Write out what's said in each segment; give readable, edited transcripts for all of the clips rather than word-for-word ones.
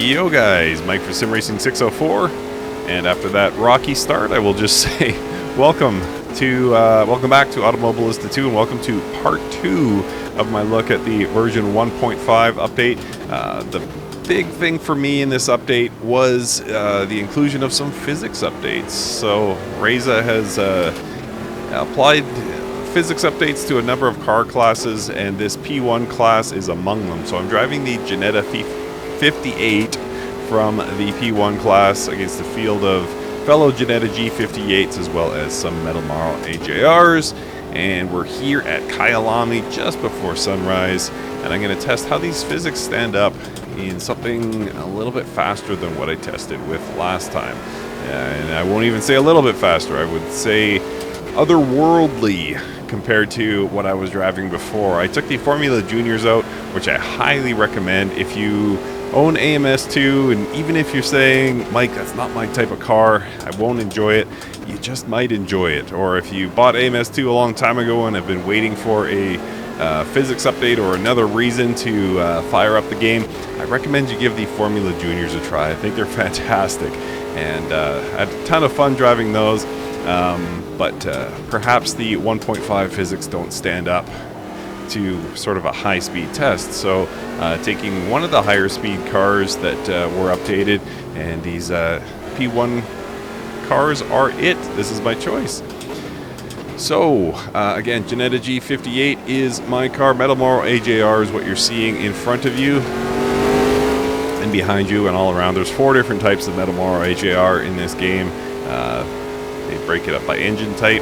Yo guys, Mike for Sim Racing 604, and after that rocky start, I will just say welcome back to Automobilista 2, and welcome to part 2 of my look at the version 1.5 update. The big thing for me in this update was the inclusion of some physics updates. So Reza has applied physics updates to a number of car classes, and this P1 class is among them. So I'm driving the Ginetta G58 from the P1 class against a field of fellow Ginetta G58s as well as some Metal Marl AJRs, and we're here at Kyalami just before sunrise, and I'm going to test how these physics stand up in something a little bit faster than what I tested with last time. And I won't even say a little bit faster, I would say otherworldly compared to what I was driving before. I took the Formula Juniors out, which I highly recommend if you own AMS2, and even if you're saying, Mike, that's not my type of car, I won't enjoy it, you just might enjoy it. Or if you bought AMS2 a long time ago and have been waiting for a physics update or another reason to fire up the game, I recommend you give the Formula Juniors a try. I think they're fantastic, and I had a ton of fun driving those. But perhaps the 1.5 physics don't stand up to sort of a high-speed test. So taking one of the higher speed cars that were updated, and these P1 cars are it. This is my choice. So again, Ginetta G58 is my car. Metal Marl AJR is what you're seeing in front of you and behind you and all around. There's 4 different types of Metal Marl AJR in this game. They break it up by engine type.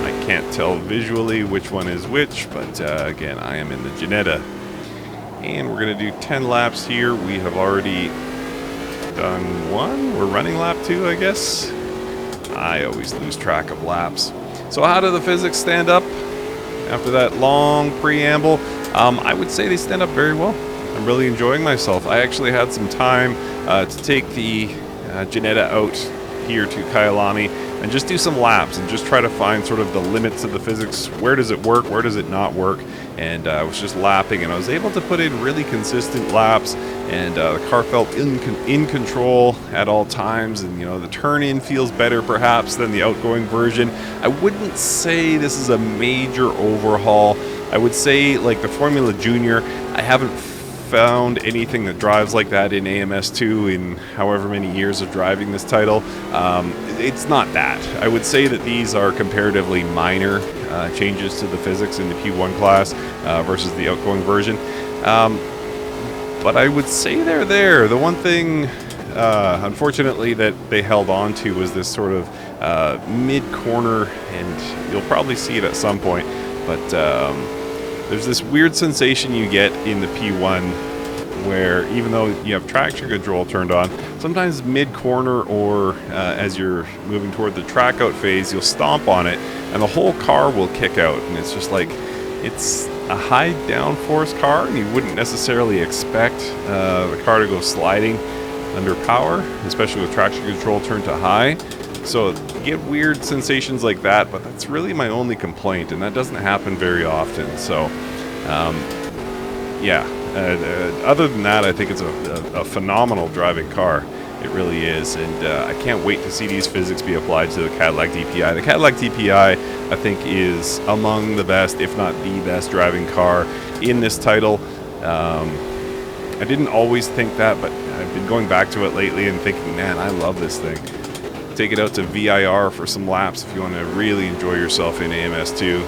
I can't tell visually which one is which, but again, I am in the Ginetta. And we're going to do 10 laps here. We have already done 1. We're running lap 2, I guess. I always lose track of laps. So how do the physics stand up after that long preamble? I would say they stand up very well. I'm really enjoying myself. I actually had some time to take the Ginetta out here to Kyalami and just do some laps and just try to find sort of the limits of the physics. Where does it work? Where does it not work? And I was just lapping, and I was able to put in really consistent laps, and the car felt in control at all times, and you know, the turn-in feels better perhaps than the outgoing version. I wouldn't say this is a major overhaul. I would say, like the Formula Junior, I haven't found anything that drives like that in AMS2 in however many years of driving this title. It's not that. I would say that these are comparatively minor changes to the physics in the P1 class versus the outgoing version. But I would say they're there. The one thing, unfortunately, that they held on to was this sort of mid-corner, and you'll probably see it at some point, but there's this weird sensation you get in the P1 where even though you have traction control turned on, sometimes mid-corner or as you're moving toward the track out phase, you'll stomp on it and the whole car will kick out, and it's just like, it's a high downforce car, and you wouldn't necessarily expect the car to go sliding under power, especially with traction control turned to high. So you get weird sensations like that, but that's really my only complaint, and that doesn't happen very often. So, yeah, other than that, I think it's a phenomenal driving car. It really is, and I can't wait to see these physics be applied to the Cadillac DPI. The Cadillac DPI, I think, is among the best, if not the best driving car in this title. I didn't always think that, but I've been going back to it lately and thinking, man, I love this thing. Take it out to VIR for some laps if you want to really enjoy yourself in AMS2.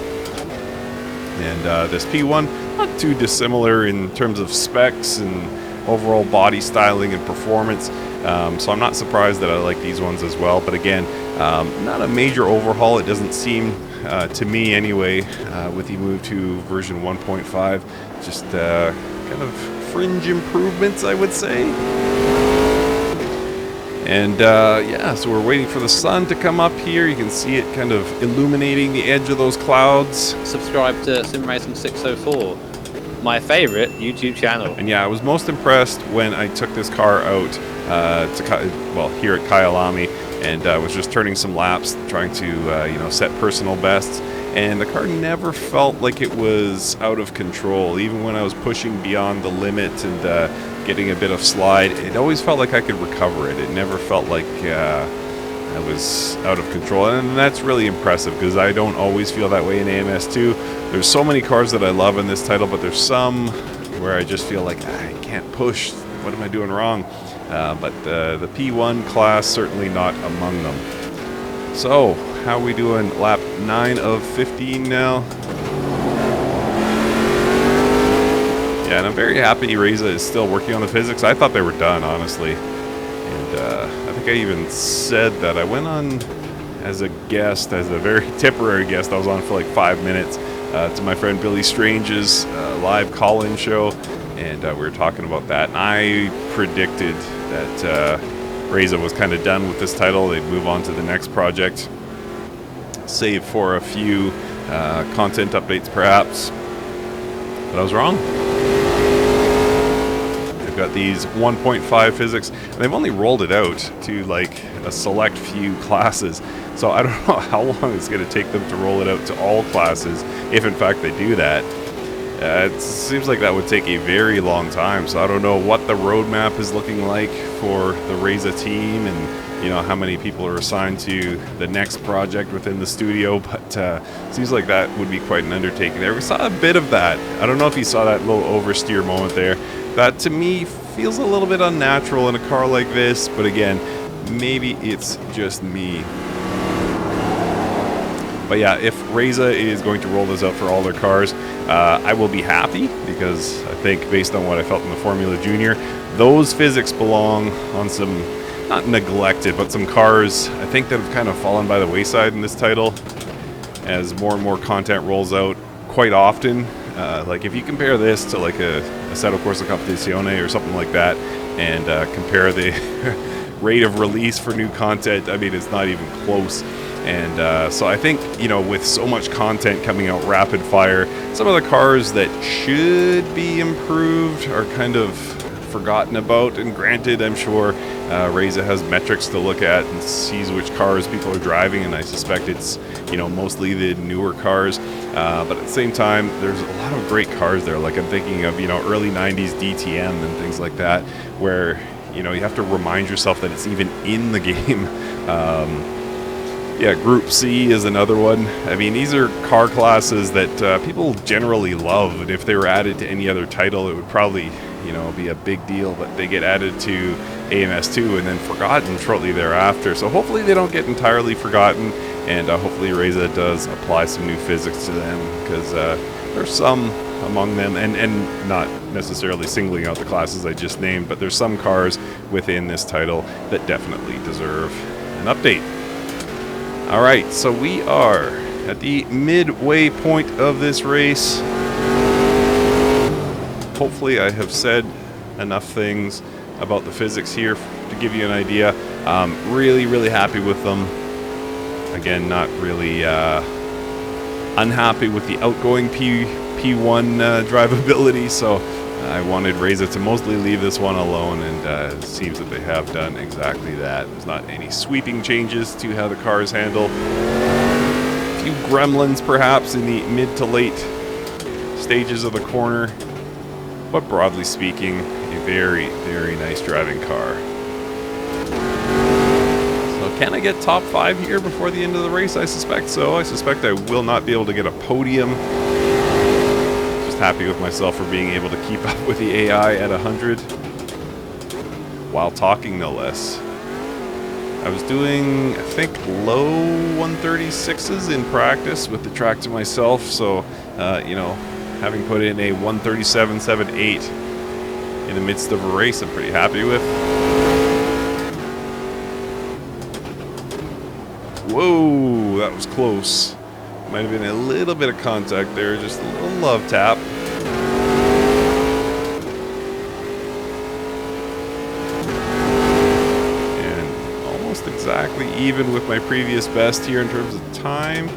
And this P1, not too dissimilar in terms of specs and overall body styling and performance. So I'm not surprised that I like these ones as well. But again, not a major overhaul. It doesn't seem, to me anyway, with the move to version 1.5. Just kind of fringe improvements, I would say. And yeah, so we're waiting for the sun to come up here. You can see it kind of illuminating the edge of those clouds. Subscribe to Sim Racing 604, my favorite YouTube channel. And yeah, I was most impressed when I took this car out here at Kyalami, and was just turning some laps, trying to you know, set personal bests. And the car never felt like it was out of control, even when I was pushing beyond the limit and getting a bit of slide, it always felt like I could recover it. It never felt like I was out of control, and that's really impressive because I don't always feel that way in AMS2. There's so many cars that I love in this title, but there's some where I just feel like I can't push. What am I doing wrong? But the P1 class, certainly not among them. So, how are we doing? Lap 9 of 15 now. Yeah, and I'm very happy Reza is still working on the physics. I thought they were done, honestly. And I think I even said that I went on as a guest, as a very temporary guest. I was on for like 5 minutes to my friend Billy Strange's live call-in show. And we were talking about that. And I predicted that Reza was kind of done with this title. They'd move on to the next project, save for a few content updates perhaps. But I was wrong. They've got these 1.5 physics, and they've only rolled it out to like a select few classes. So I don't know how long it's going to take them to roll it out to all classes, if in fact they do that. It seems like that would take a very long time, so I don't know what the roadmap is looking like for the Reza team, and you know how many people are assigned to the next project within the studio, but seems like that would be quite an undertaking there. We saw a bit of that. I don't know if you saw that little oversteer moment there. That to me feels a little bit unnatural in a car like this, but again, maybe it's just me. But yeah, if Reza is going to roll this out for all their cars, I will be happy, because I think based on what I felt in the Formula Junior, those physics belong on some, not neglected, but some cars I think that have kind of fallen by the wayside in this title as more and more content rolls out quite often. Like if you compare this to like a Assetto Corsa Competizione or something like that, and compare the rate of release for new content, I mean, it's not even close. And so I think, you know, with so much content coming out rapid fire, some of the cars that should be improved are kind of forgotten about. And granted, I'm sure Reza has metrics to look at and sees which cars people are driving, and I suspect it's, you know, mostly the newer cars. But at the same time, there's a lot of great cars there. Like I'm thinking of, you know, early 90s DTM and things like that, where, you know, you have to remind yourself that it's even in the game. Yeah, Group C is another one. I mean, these are car classes that people generally love, and if they were added to any other title, it would probably, you know, be a big deal, but they get added to AMS2 and then forgotten shortly thereafter. So hopefully they don't get entirely forgotten, and hopefully Reza does apply some new physics to them, because there's some among them, and not necessarily singling out the classes I just named, but there's some cars within this title that definitely deserve an update. All right, so we are at the midway point of this race. Hopefully I have said enough things about the physics here to give you an idea. Really, really happy with them. Again, not really unhappy with the outgoing P1 drivability, so I wanted Reza to mostly leave this one alone, and it seems that they have done exactly that. There's not any sweeping changes to how the cars handle. A few gremlins perhaps in the mid to late stages of the corner, but broadly speaking, a very, very nice driving car. So can I get top 5 here before the end of the race? I suspect so. I suspect I will not be able to get a podium. Happy with myself for being able to keep up with the AI at 100 while talking, no less. I was doing, I think, low 136s in practice with the track to myself, so you know, having put in a 137.78 in the midst of a race, I'm pretty happy with. Whoa, that was close. Might have been a little bit of contact there, just a little love tap. And almost exactly even with my previous best here in terms of time.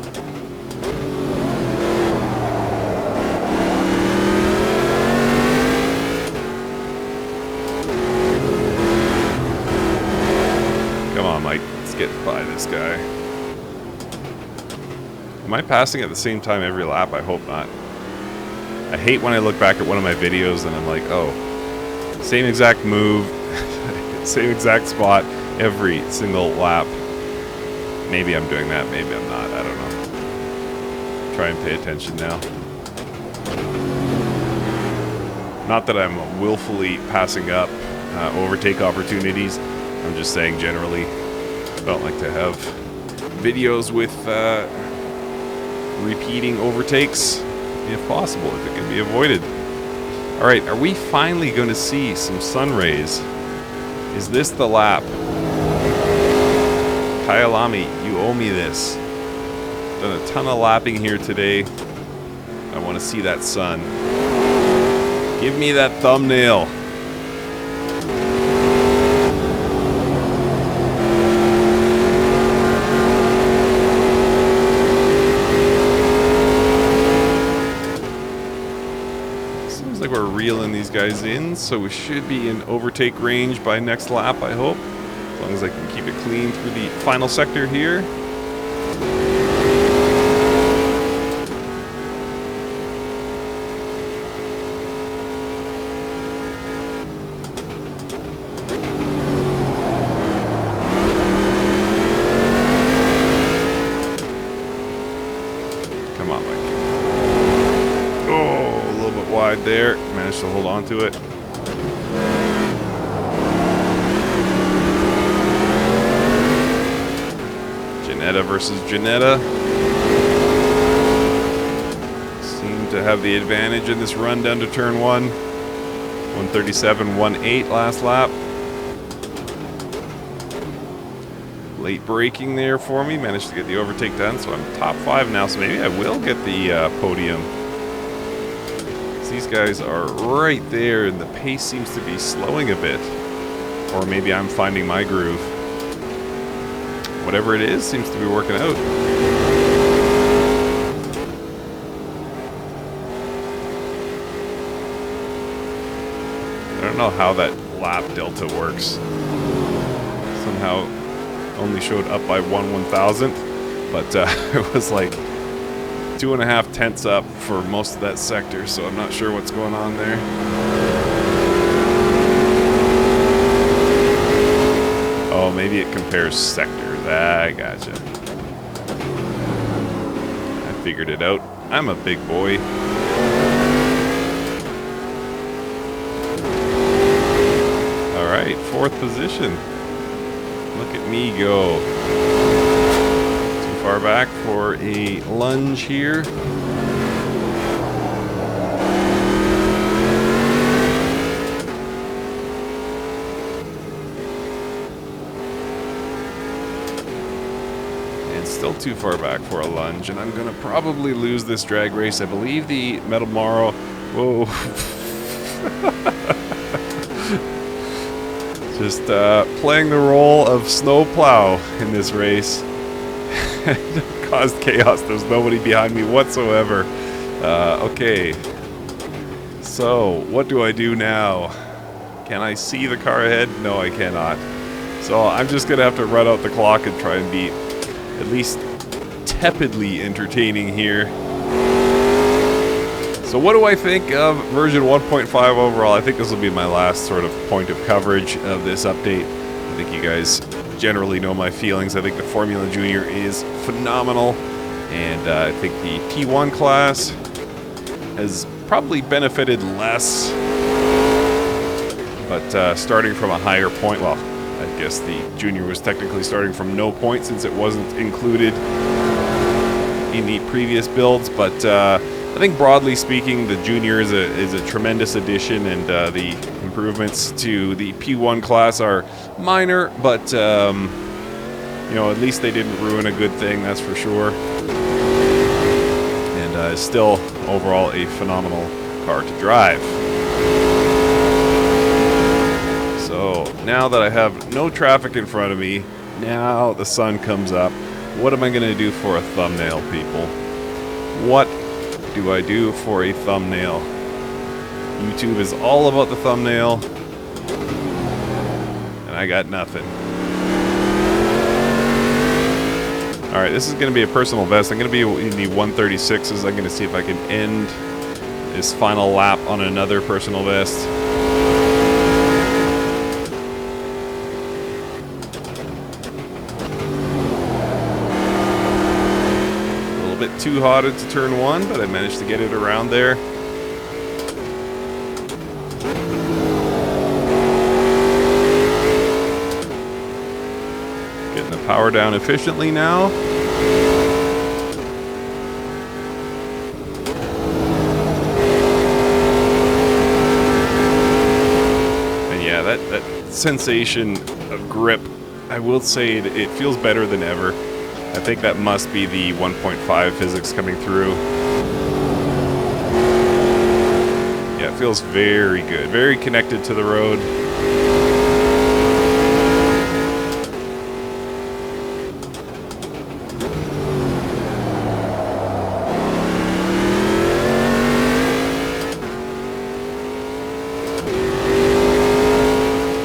Come on, Mike, let's get by this guy. Am I passing at the same time every lap? I hope not. I hate when I look back at one of my videos and I'm like, oh, Same exact move, same exact spot every single lap. Maybe I'm doing that, maybe I'm not, I don't know. Try and pay attention now. Not that I'm willfully passing up overtake opportunities. I'm just saying generally, I don't like to have videos with repeating overtakes, if possible, if it can be avoided. All right, are we finally going to see some sun rays? Is this the lap? Kyalami, you owe me this. Done a ton of lapping here today. I want to see that sun. Give me that thumbnail. Seems like we're reeling these guys in, so we should be in overtake range by next lap, I hope. As long as I can keep it clean through the final sector here. Come on, Mike. Oh, a little bit wide there. Managed to hold on to it. Ginetta versus Ginetta. Seem to have the advantage in this run down to turn 1. 137.18 last lap. Late braking there for me. Managed to get the overtake done, so I'm top 5 now. So maybe I will get the podium. These guys are right there, and the pace seems to be slowing a bit. Or maybe I'm finding my groove. Whatever it is, seems to be working out. I don't know how that lap delta works. Somehow only showed up by 1/1000th, but it was like 2.5 tenths up for most of that sector, so I'm not sure what's going on there. Oh, maybe it compares sectors. I gotcha. I figured it out. I'm a big boy. All right, 4th position. Look at me go. Too far back for a lunge here. And still too far back for a lunge, and I'm gonna probably lose this drag race. I believe the Metal Morrow. Whoa. Just playing the role of snowplow in this race. It caused chaos. There's nobody behind me whatsoever. Okay. So, what do I do now? Can I see the car ahead? No, I cannot. So, I'm just going to have to run out the clock and try and be at least tepidly entertaining here. So what do I think of version 1.5 overall? I think this will be my last sort of point of coverage of this update. I think you guys generally know my feelings. I think the Formula Junior is phenomenal. And I think the T1 class has probably benefited less. But starting from a higher point, well, I guess the Junior was technically starting from no point since it wasn't included in the previous builds. But I think broadly speaking, the Junior is a tremendous addition, and the improvements to the P1 class are minor, but you know, at least they didn't ruin a good thing, that's for sure. And still overall a phenomenal car to drive. So now that I have no traffic in front of me, now the sun comes up. What am I going to do for a thumbnail, people? What do I do for a thumbnail? YouTube is all about the thumbnail, and I got nothing. Alright, this is going to be a personal best. I'm going to be in the 136s. I'm going to see if I can end this final lap on another personal best. too hot into turn 1, but I managed to get it around there. Getting the power down efficiently now. And yeah, that sensation of grip, I will say it feels better than ever. I think that must be the 1.5 physics coming through. Yeah, it feels very good, very connected to the road.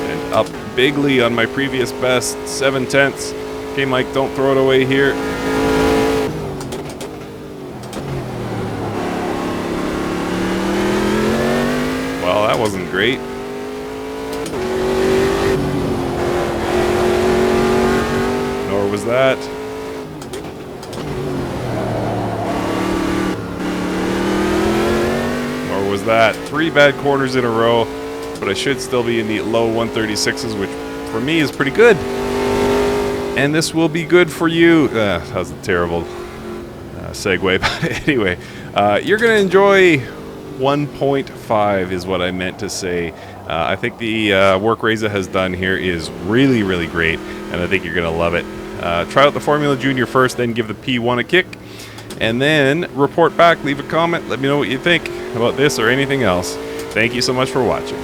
And up bigly on my previous best, 7/10. Okay, Mike, don't throw it away here. Well, that wasn't great. Nor was that. Nor was that. 3 bad corners in a row, but I should still be in the low 136s, which for me is pretty good. And this will be good for you. That was a terrible segue, but anyway, you're going to enjoy 1.5 is what I meant to say. I think the work Reza has done here is really, really great, and I think you're going to love it. Try out the Formula Junior first, then give the P1 a kick, and then report back, leave a comment, let me know what you think about this or anything else. Thank you so much for watching.